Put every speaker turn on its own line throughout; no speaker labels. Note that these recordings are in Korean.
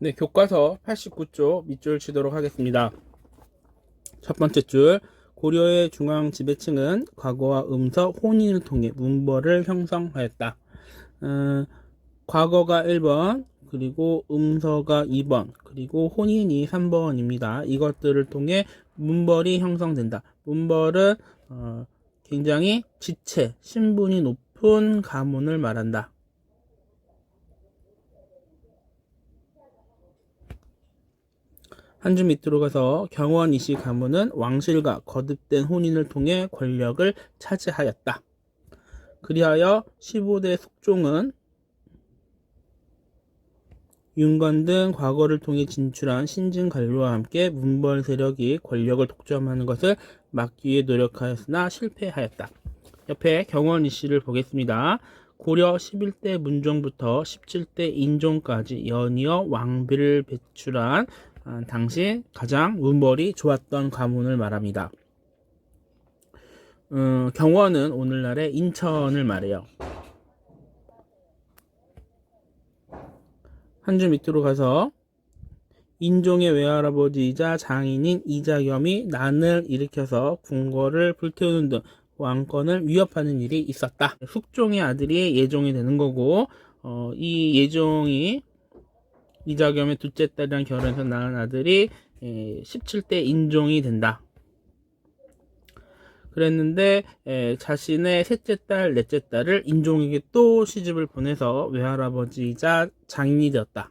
네, 교과서 89쪽 밑줄 치도록 하겠습니다. 첫 번째 줄, 고려의 중앙 지배층은 과거와 음서, 혼인을 통해 문벌을 형성하였다. 과거가 1번, 그리고 음서가 2번, 그리고 혼인이 3번입니다. 이것들을 통해 문벌이 형성된다. 문벌은 굉장히 지체, 신분이 높은 가문을 말한다. 한 줄 밑으로 가서 경원 이씨 가문은 왕실과 거듭된 혼인을 통해 권력을 차지하였다. 그리하여 15대 숙종은 윤건 등 과거를 통해 진출한 신진 관료와 함께 문벌 세력이 권력을 독점하는 것을 막기 위해 노력하였으나 실패하였다. 옆에 경원 이씨를 보겠습니다. 고려 11대 문종부터 17대 인종까지 연이어 왕비를 배출한 당시 가장 문벌이 좋았던 가문을 말합니다. 경원은 오늘날의 인천을 말해요. 한 줄 밑으로 가서 인종의 외할아버지이자 장인인 이자겸이 난을 일으켜서 궁궐을 불태우는 등 왕권을 위협하는 일이 있었다. 숙종의 아들이 예종이 되는 거고, 이 예종이 이자겸의 둘째 딸이랑 결혼해서 낳은 아들이 17대 인종이 된다. 그랬는데 자신의 셋째 딸, 넷째 딸을 인종에게 또 시집을 보내서 외할아버지이자 장인이 되었다.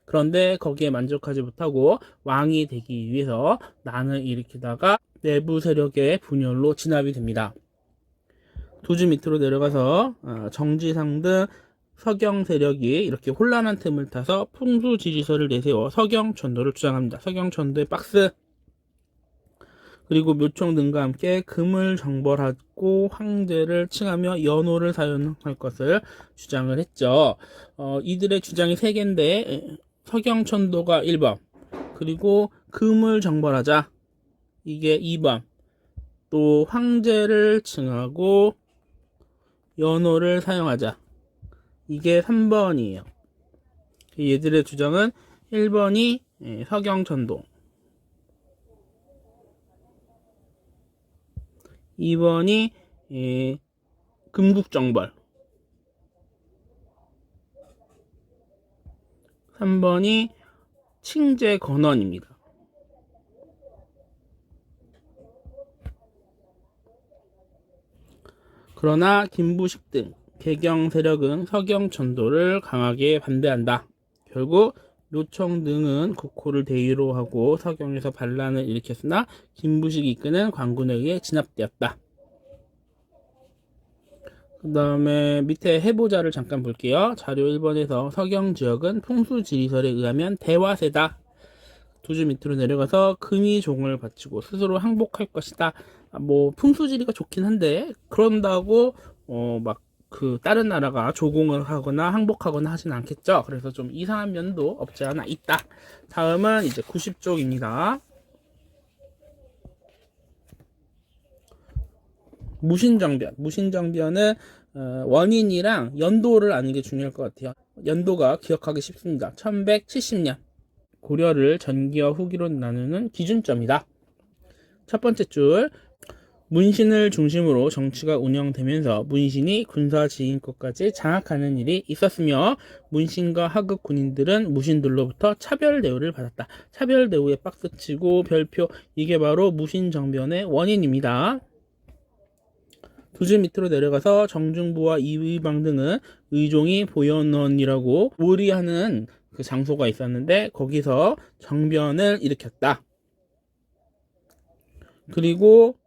그런데 거기에 만족하지 못하고 왕이 되기 위해서 난을 일으키다가 내부 세력의 분열로 진압이 됩니다. 두 줄 밑으로 내려가서 정지상 등 서경 세력이 이렇게 혼란한 틈을 타서 풍수지리서를 내세워 서경천도를 주장합니다. 서경천도의 박스, 그리고 묘총 등과 함께 금을 정벌하고 황제를 칭하며 연호를 사용할 것을 주장을 했죠. 이들의 주장이 3개인데 서경천도가 1번, 그리고 금을 정벌하자, 이게 2번, 또 황제를 칭하고 연호를 사용하자, 이게 3번이에요. 얘들의 주장은 1번이 서경천도, 2번이 금국정벌, 3번이 칭제건원입니다. 그러나 김부식 등 개경 세력은 서경천도를 강하게 반대한다. 결국 묘총 등은 국호를 대위로 하고 서경에서 반란을 일으켰으나 김부식이 이끄는 관군에 의해 진압되었다. 그 다음에 밑에 해보자를 잠깐 볼게요. 자료 1번에서 서경 지역은 풍수지리설에 의하면 대화세다. 두 줄 밑으로 내려가서 금이 종을 바치고 스스로 항복할 것이다. 뭐 풍수지리가 좋긴 한데 그런다고 막 그 다른 나라가 조공을 하거나 항복하거나 하진 않겠죠. 그래서 좀 이상한 면도 없지 않아 있다. 다음은 이제 90쪽입니다. 무신정변은 원인이랑 연도를 아는 게 중요할 것 같아요. 연도가 기억하기 쉽습니다. 1170년. 고려를 전기와 후기로 나누는 기준점이다. 첫 번째 줄, 문신을 중심으로 정치가 운영되면서 문신이 군사 지휘권까지 장악하는 일이 있었으며 문신과 하급 군인들은 무신들로부터 차별 대우를 받았다. 차별 대우에 박스치고 별표, 이게 바로 무신정변의 원인입니다. 두 줄 밑으로 내려가서 정중부와 이의방 등은 의종이 보현원이라고 몰이하는 그 장소가 있었는데 거기서 정변을 일으켰다. 그리고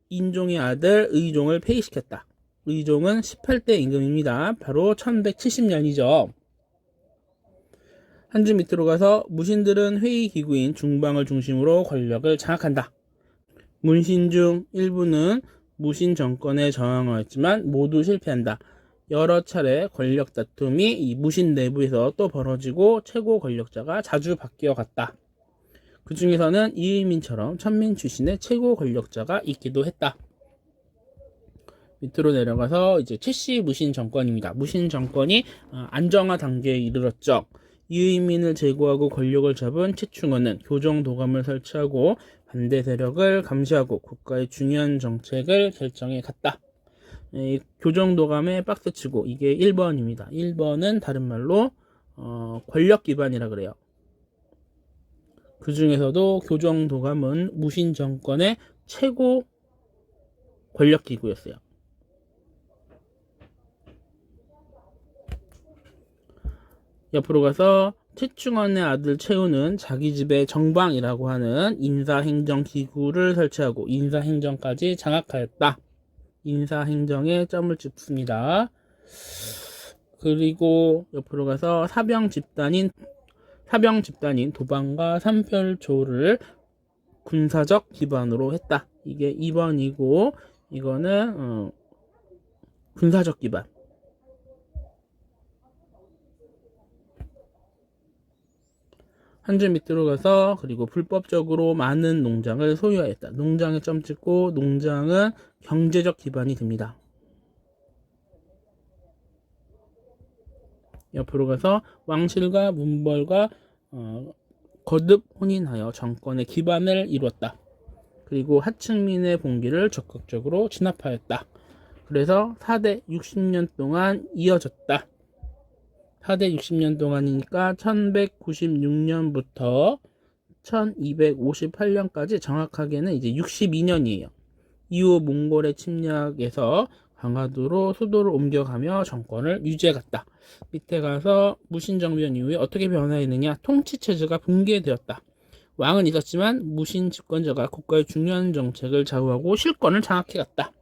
인종의 아들 의종을 폐위시켰다. 의종은 18대 임금입니다. 바로 1170년이죠. 한 줄 밑으로 가서 무신들은 회의기구인 중방을 중심으로 권력을 장악한다. 문신 중 일부는 무신 정권에 저항하였지만 모두 실패한다. 여러 차례 권력 다툼이 이 무신 내부에서 또 벌어지고 최고 권력자가 자주 바뀌어 갔다. 그 중에서는 이의민처럼 천민 출신의 최고 권력자가 있기도 했다. 밑으로 내려가서 이제 최씨 무신 정권입니다. 무신 정권이 안정화 단계에 이르렀죠. 이의민을 제거하고 권력을 잡은 최충원은 교정도감을 설치하고 반대 세력을 감시하고 국가의 중요한 정책을 결정해 갔다. 교정도감의 박스치고 이게 1번입니다. 1번은 다른 말로 권력 기반이라 그래요. 그 중에서도 교정도감은 무신 정권의 최고 권력 기구였어요. 옆으로 가서 최충원의 아들 최우는 자기 집에 정방이라고 하는 인사행정기구를 설치하고 인사행정까지 장악하였다. 인사행정에 점을 찍습니다. 그리고 옆으로 가서 사병 집단인 도방과 삼별조를 군사적 기반으로 했다. 이게 2번이고 이거는 군사적 기반. 한 줄 밑으로 가서 그리고 불법적으로 많은 농장을 소유하였다. 농장에 점 찍고 농장은 경제적 기반이 됩니다. 옆으로 가서 왕실과 문벌과 거듭 혼인하여 정권의 기반을 이루었다. 그리고 하층민의 봉기를 적극적으로 진압하였다. 그래서 4대 60년 동안 이어졌다. 4대 60년 동안이니까 1196년부터 1258년까지 정확하게는 이제 62년이에요. 이후 몽골의 침략에서 강화도로 수도를 옮겨가며 정권을 유지해갔다. 밑에 가서 무신정변 이후에 어떻게 변화했느냐? 통치체제가 붕괴되었다. 왕은 있었지만 무신 집권자가 국가의 중요한 정책을 좌우하고 실권을 장악해갔다.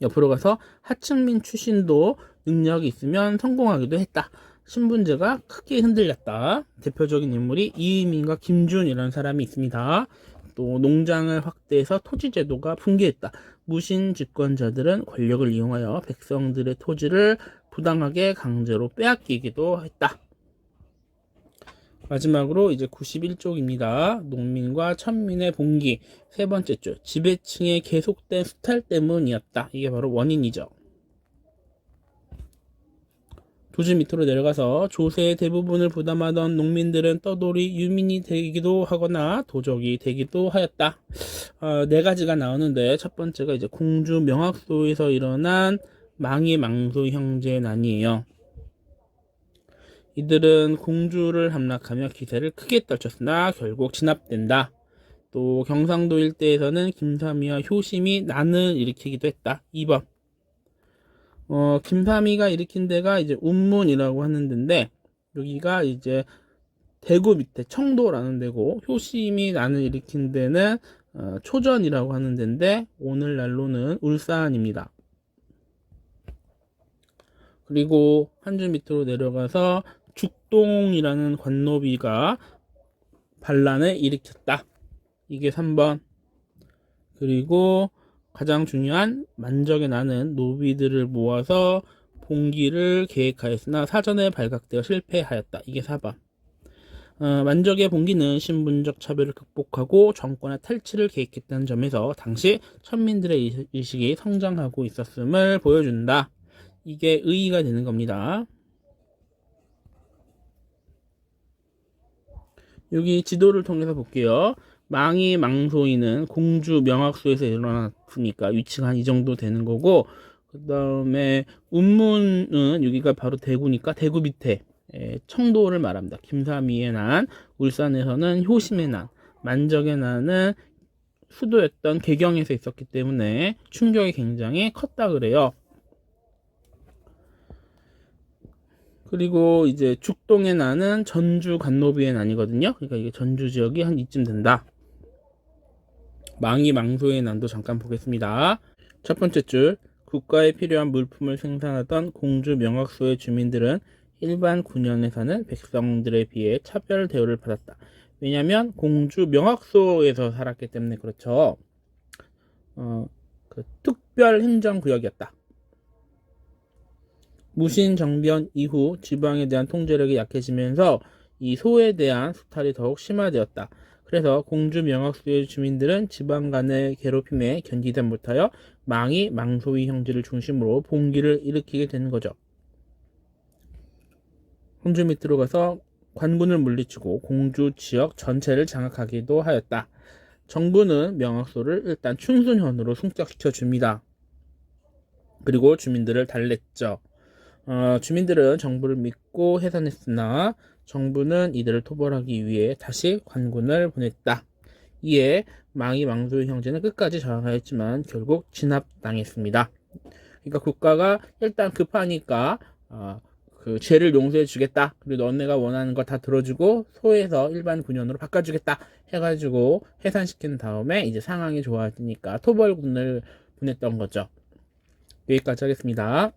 옆으로 가서 하층민 출신도 능력이 있으면 성공하기도 했다. 신분제가 크게 흔들렸다. 대표적인 인물이 이의민과 김준이라는 사람이 있습니다. 또 농장을 확대해서 토지제도가 붕괴했다. 무신 집권자들은 권력을 이용하여 백성들의 토지를 부당하게 강제로 빼앗기기도 했다. 마지막으로 이제 91쪽입니다. 농민과 천민의 봉기. 세 번째 줄, 지배층의 계속된 수탈 때문이었다. 이게 바로 원인이죠. 두 줄 밑으로 내려가서 조세의 대부분을 부담하던 농민들은 떠돌이 유민이 되기도 하거나 도적이 되기도 하였다. 네 가지가 나오는데 첫 번째가 이제 공주 명학소에서 일어난 망이 망소 형제난이에요. 이들은 공주를 함락하며 기세를 크게 떨쳤으나 결국 진압된다. 또 경상도 일대에서는 김삼이와 효심이 난을 일으키기도 했다. 2번. 김삼이가 일으킨 데가 이제 운문이라고 하는 데인데 여기가 이제 대구 밑에 청도라는 데고 효심이 난을 일으킨 데는 초전이라고 하는 데인데 오늘날로는 울산입니다. 그리고 한 줄 밑으로 내려가서 죽동이라는 관노비가 반란을 일으켰다. 이게 3번. 그리고 가장 중요한 만적의 난은 노비들을 모아서 봉기를 계획하였으나 사전에 발각되어 실패하였다. 이게 4번. 만적의 봉기는 신분적 차별을 극복하고 정권의 탈취를 계획했다는 점에서 당시 천민들의 의식이 성장하고 있었음을 보여준다. 이게 의의가 되는 겁니다. 여기 지도를 통해서 볼게요. 망이 망소이는 공주 명학소에서 일어났으니까 위치가 한 이 정도 되는 거고, 그 다음에 운문은 여기가 바로 대구니까 대구 밑에 청도를 말합니다. 김삼이의 난, 울산에서는 효심의 난, 만적의 난은 수도였던 개경에서 있었기 때문에 충격이 굉장히 컸다 그래요. 그리고 이제 죽동의 난은 전주 관노비의 난이거든요. 그러니까 이게 전주 지역이 한 이쯤 된다. 망이 망소의 난도 잠깐 보겠습니다. 첫 번째 줄, 국가에 필요한 물품을 생산하던 공주 명학소의 주민들은 일반 군현에 사는 백성들에 비해 차별 대우를 받았다. 왜냐하면 공주 명학소에서 살았기 때문에 그렇죠. 그 특별 행정구역이었다. 무신 정변 이후 지방에 대한 통제력이 약해지면서 이 소에 대한 수탈이 더욱 심화되었다. 그래서 공주 명학소의 주민들은 지방 간의 괴롭힘에 견디다 못하여 망이 망소의 형제를 중심으로 봉기를 일으키게 되는 거죠. 공주 밑으로 가서 관군을 물리치고 공주 지역 전체를 장악하기도 하였다. 정부는 명악소를 일단 충순현으로 승격시켜 줍니다. 그리고 주민들을 달랬죠. 주민들은 정부를 믿고 해산했으나 정부는 이들을 토벌하기 위해 다시 관군을 보냈다. 이에 망이망두 형제는 끝까지 저항하였지만 결국 진압당했습니다. 그러니까 국가가 일단 급하니까 그 죄를 용서해 주겠다. 그리고 너네가 원하는 거 다 들어주고 소에서 일반 군현으로 바꿔주겠다 해가지고 해산시킨 다음에 이제 상황이 좋아지니까 토벌군을 보냈던 거죠. 여기까지 하겠습니다.